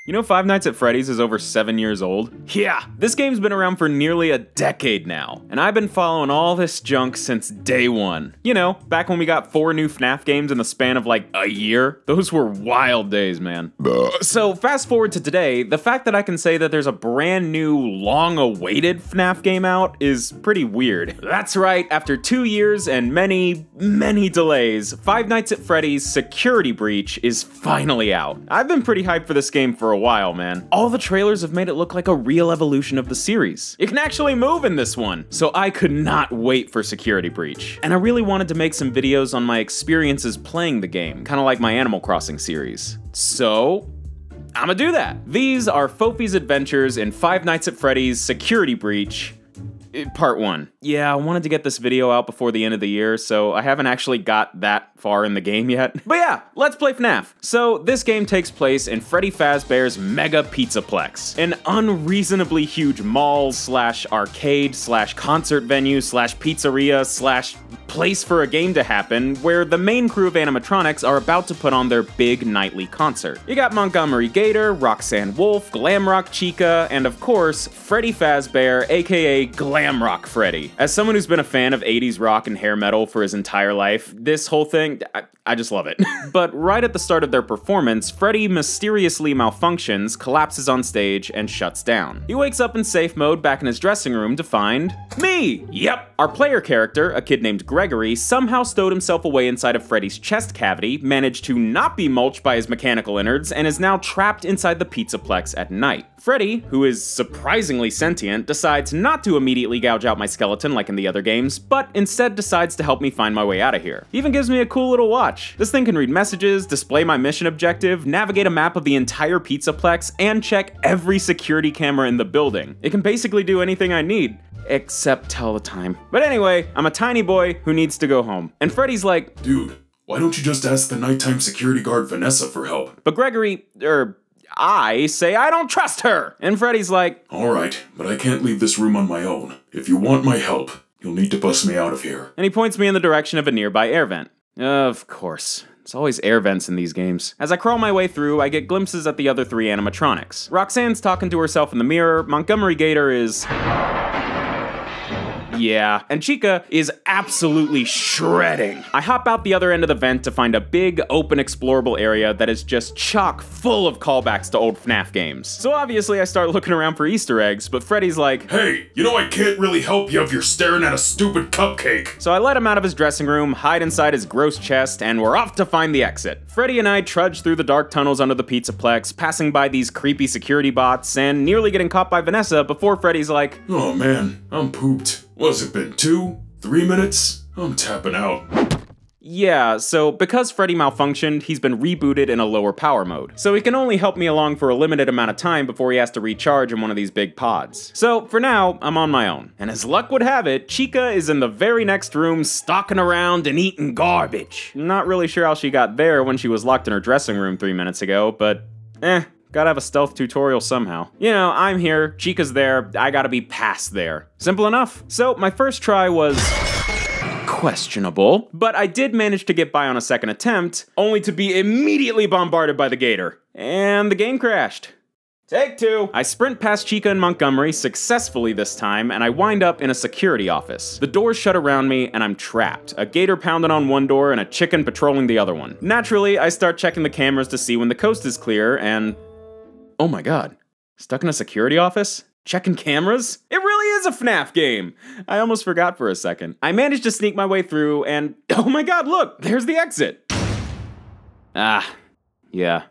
You know Five Nights at Freddy's is over 7 years old? Yeah, this game's been around for nearly a decade now, and I've been following all this junk since day one. You know, back when we got 4 new FNAF games in the span of like a year. Those were wild days, man. So fast forward to today, the fact that I can say that there's a brand new, long-awaited FNAF game out is pretty weird. That's right, after 2 years and many delays, Five Nights at Freddy's Security Breach is finally out. I've been pretty hyped for this game for a while, man. All the trailers have made it look like a real evolution of the series. You can actually move in this one, so I could not wait for Security Breach. And I really wanted to make some videos on my experiences playing the game, kind of like my Animal Crossing series. So I'ma do that. These are Fofi's adventures in Five Nights at Freddy's Security Breach, Part 1. Yeah, I wanted to get this video out before the end of the year, so I haven't actually got that far in the game yet. But yeah, let's play FNAF. So this game takes place in Freddy Fazbear's Mega Pizzaplex, an unreasonably huge mall slash arcade slash concert venue slash pizzeria slash place for a game to happen where the main crew of animatronics are about to put on their big nightly concert. You got Montgomery Gator, Roxanne Wolf, Glamrock Chica, and of course, Freddy Fazbear, aka Glamrock Freddy. As someone who's been a fan of 80s rock and hair metal for his entire life, this whole thing, I just love it. But right at the start of their performance, Freddy mysteriously malfunctions, collapses on stage, and shuts down. He wakes up in safe mode back in his dressing room to find me! Yep! Our player character, a kid named Gregory, somehow stowed himself away inside of Freddy's chest cavity, managed to not be mulched by his mechanical innards, and is now trapped inside the Pizzaplex at night. Freddy, who is surprisingly sentient, decides not to immediately gouge out my skeleton like in the other games, but instead decides to help me find my way out of here. He even gives me a cool little watch. This thing can read messages, display my mission objective, navigate a map of the entire Pizzaplex, and check every security camera in the building. It can basically do anything I need, except tell the time. But anyway, I'm a tiny boy who needs to go home. And Freddy's like, "Dude, why don't you just ask the nighttime security guard Vanessa for help?" But Gregory, I say I don't trust her! And Freddy's like, "Alright, but I can't leave this room on my own. If you want my help, you'll need to bust me out of here." And he points me in the direction of a nearby air vent. Of course. It's always air vents in these games. As I crawl my way through, I get glimpses at the other 3 animatronics. Roxanne's talking to herself in the mirror, Montgomery Gator is... yeah, and Chica is absolutely shredding. I hop out the other end of the vent to find a big, open, explorable area that is just chock full of callbacks to old FNAF games. So obviously I start looking around for Easter eggs, but Freddy's like, "Hey, you know I can't really help you if you're staring at a stupid cupcake." So I let him out of his dressing room, hide inside his gross chest, and we're off to find the exit. Freddy and I trudge through the dark tunnels under the Pizzaplex, passing by these creepy security bots, and nearly getting caught by Vanessa before Freddy's like, "Oh man, I'm pooped. What's it been, 2, 3 minutes? I'm tapping out." Yeah, so because Freddy malfunctioned, he's been rebooted in a lower power mode. So he can only help me along for a limited amount of time before he has to recharge in one of these big pods. So for now, I'm on my own. And as luck would have it, Chica is in the very next room stalking around and eating garbage. Not really sure how she got there when she was locked in her dressing room 3 minutes ago, but gotta have a stealth tutorial somehow. You know, I'm here, Chica's there, I gotta be past there. Simple enough. So my first try was questionable, but I did manage to get by on a second attempt, only to be immediately bombarded by the gator. And the game crashed. Take 2. I sprint past Chica and Montgomery successfully this time, and I wind up in a security office. The doors shut around me, and I'm trapped. A gator pounding on one door and a chicken patrolling the other one. Naturally, I start checking the cameras to see when the coast is clear, and... oh my god. Stuck in a security office? Checking cameras? It really is a FNAF game! I almost forgot for a second. I managed to sneak my way through, and oh my god, look! There's the exit! Yeah.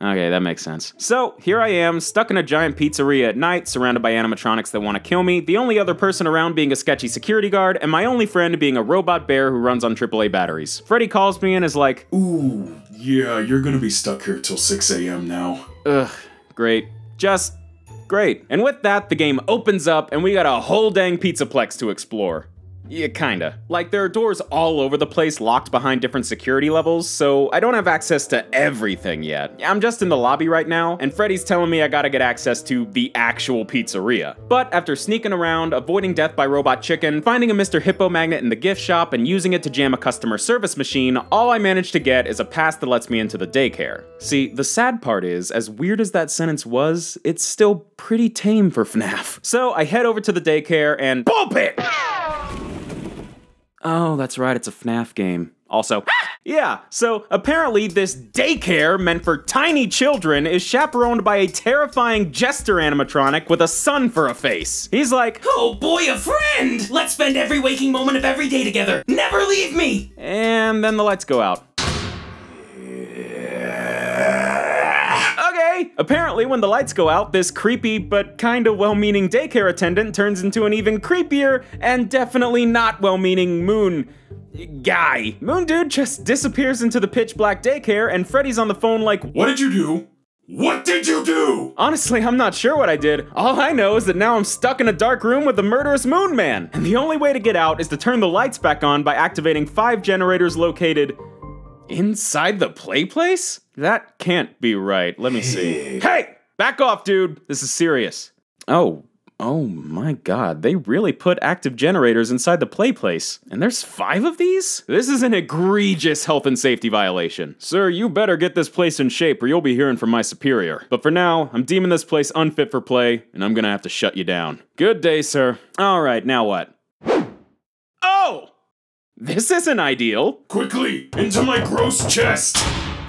Okay, that makes sense. So, here I am, stuck in a giant pizzeria at night, surrounded by animatronics that want to kill me, the only other person around being a sketchy security guard, and my only friend being a robot bear who runs on AAA batteries. Freddy calls me and is like, "Ooh, yeah, you're gonna be stuck here till 6 a.m. now." Ugh, great. Just great. And with that, the game opens up, and we got a whole dang Pizzaplex to explore. Yeah, kinda. Like, there are doors all over the place locked behind different security levels, so I don't have access to everything yet. I'm just in the lobby right now, and Freddy's telling me I gotta get access to the actual pizzeria. But after sneaking around, avoiding death by Robot Chicken, finding a Mr. Hippo magnet in the gift shop, and using it to jam a customer service machine, all I managed to get is a pass that lets me into the daycare. See, the sad part is, as weird as that sentence was, it's still pretty tame for FNAF. So I head over to the daycare and bullpit! Oh, that's right, it's a FNAF game. Also, yeah, so apparently this daycare meant for tiny children is chaperoned by a terrifying jester animatronic with a sun for a face. He's like, "Oh boy, a friend! Let's spend every waking moment of every day together. Never leave me!" And then the lights go out. Okay, apparently when the lights go out, this creepy but kinda well-meaning daycare attendant turns into an even creepier and definitely not well-meaning Moon guy. Moon Dude just disappears into the pitch black daycare and Freddy's on the phone like, What did you do? What did you do? Honestly, I'm not sure what I did. All I know is that now I'm stuck in a dark room with the murderous Moon Man. And the only way to get out is to turn the lights back on by activating 5 generators located inside the play place? That can't be right. Let me see. Hey! Back off, dude! This is serious. Oh my god, they really put active generators inside the play place. And there's 5 of these? This is an egregious health and safety violation. Sir, you better get this place in shape or you'll be hearing from my superior. But for now, I'm deeming this place unfit for play, and I'm gonna have to shut you down. Good day, sir. Alright, now what? Oh! This isn't ideal. Quickly, into my gross chest!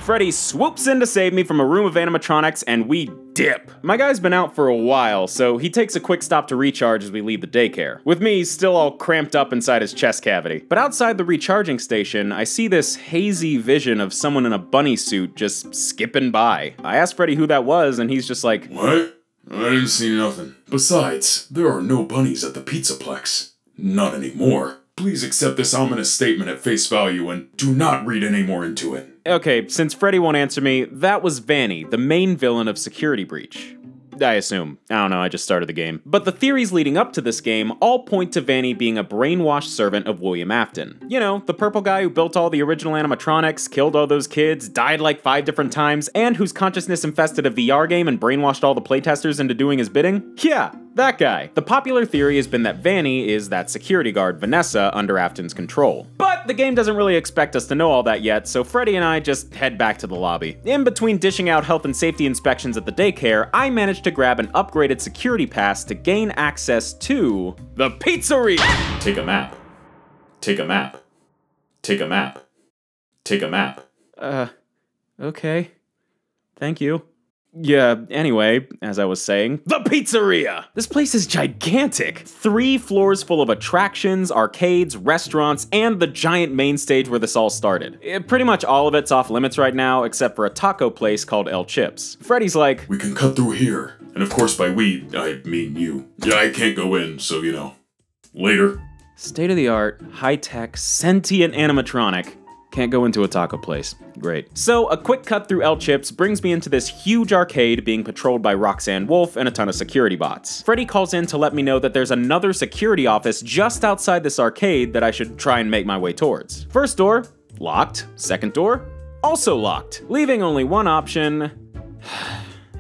Freddy swoops in to save me from a room of animatronics, and we dip. My guy's been out for a while, so he takes a quick stop to recharge as we leave the daycare. With me, still all cramped up inside his chest cavity. But outside the recharging station, I see this hazy vision of someone in a bunny suit just skipping by. I asked Freddy who that was, and he's just like, What? I didn't see nothing. Besides, there are no bunnies at the Pizzaplex. Not anymore. Please accept this ominous statement at face value and do not read any more into it. Okay, since Freddy won't answer me, that was Vanny, the main villain of Security Breach. I assume. I don't know, I just started the game. But the theories leading up to this game all point to Vanny being a brainwashed servant of William Afton. You know, the purple guy who built all the original animatronics, killed all those kids, died like 5 different times, and whose consciousness infested a VR game and brainwashed all the playtesters into doing his bidding? Yeah, that guy. The popular theory has been that Vanny is that security guard, Vanessa, under Afton's control. But the game doesn't really expect us to know all that yet, so Freddy and I just head back to the lobby. In between dishing out health and safety inspections at the daycare, I managed to grab an upgraded security pass to gain access to the pizzeria! Take a map. Take a map. Take a map. Take a map. Okay. Thank you. Yeah, anyway, as I was saying, the pizzeria! This place is gigantic! 3 floors full of attractions, arcades, restaurants, and the giant main stage where this all started. Pretty much all of it's off limits right now, except for a taco place called El Chips. Freddy's like, We can cut through here. And of course by we, I mean you. Yeah, I can't go in, so you know. Later. State-of-the-art, high-tech, sentient animatronic. Can't go into a taco place. Great. So, a quick cut through El Chips brings me into this huge arcade being patrolled by Roxanne Wolf and a ton of security bots. Freddy calls in to let me know that there's another security office just outside this arcade that I should try and make my way towards. First door, locked. Second door, also locked. Leaving only one option.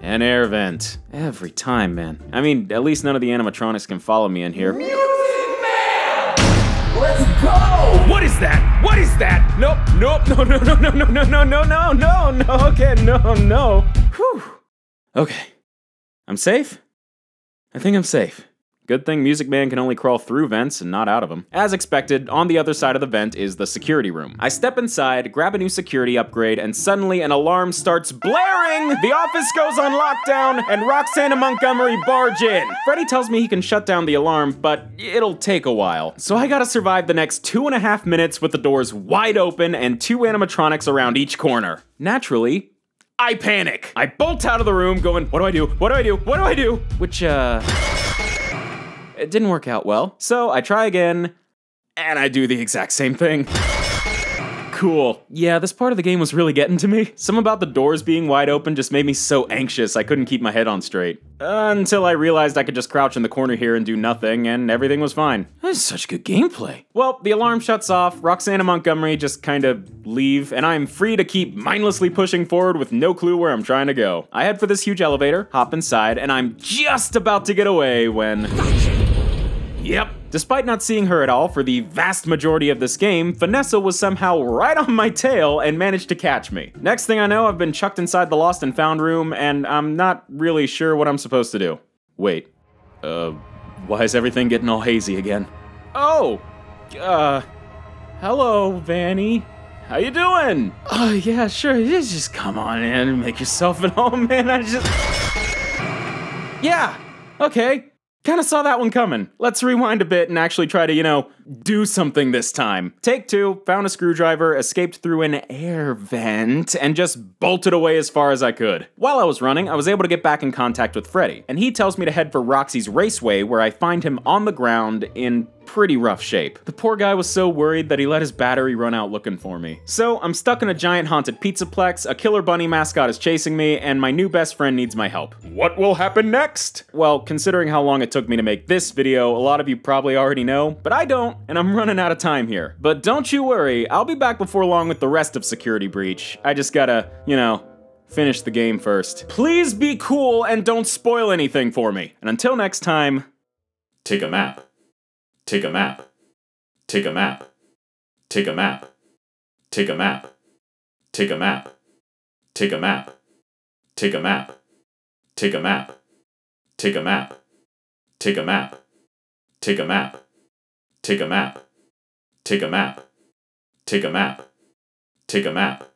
An air vent. Every time, man. I mean, at least none of the animatronics can follow me in here. Let's go! What is that? What is that? Nope, nope, no, okay, no. Whew. Okay. I'm safe? I think I'm safe. Good thing Music Man can only crawl through vents and not out of them. As expected, on the other side of the vent is the security room. I step inside, grab a new security upgrade, and suddenly an alarm starts blaring! The office goes on lockdown, and Roxanne and Montgomery barge in. Freddy tells me he can shut down the alarm, but it'll take a while. So I gotta survive the next 2.5 minutes with the doors wide open and 2 animatronics around each corner. Naturally, I panic. I bolt out of the room going, what do I do? What do I do? What do I do? Which, it didn't work out well. So I try again, and I do the exact same thing. Cool. Yeah, this part of the game was really getting to me. Something about the doors being wide open just made me so anxious I couldn't keep my head on straight. Until I realized I could just crouch in the corner here and do nothing, and everything was fine. That's such good gameplay. Well, the alarm shuts off, Roxanne and Montgomery just kinda leave, and I'm free to keep mindlessly pushing forward with no clue where I'm trying to go. I head for this huge elevator, hop inside, and I'm just about to get away when... Yep. Despite not seeing her at all for the vast majority of this game, Vanessa was somehow right on my tail and managed to catch me. Next thing I know, I've been chucked inside the lost and found room, and I'm not really sure what I'm supposed to do. Wait. Why is everything getting all hazy again? Oh! Hello, Vanny. How you doing? Oh, yeah, sure, just come on in and make yourself at home, man. Yeah, okay. Kinda saw that one coming. Let's rewind a bit and actually try to, do something this time. Take 2, found a screwdriver, escaped through an air vent, and just bolted away as far as I could. While I was running, I was able to get back in contact with Freddy, and he tells me to head for Roxy's Raceway, where I find him on the ground in pretty rough shape. The poor guy was so worried that he let his battery run out looking for me. So I'm stuck in a giant haunted pizzaplex, a killer bunny mascot is chasing me, and my new best friend needs my help. What will happen next? Well, considering how long it took me to make this video, a lot of you probably already know, but I don't, and I'm running out of time here. But don't you worry, I'll be back before long with the rest of Security Breach. I just gotta, finish the game first. Please be cool and don't spoil anything for me. And until next time, Take a map. Take a map. Take a map. Take a map. Take a map. Take a map. Take a map. Take a map. Take a map. Take a map. Take a map. Take a map. Take a map. Take a map. Take a map. Take a map.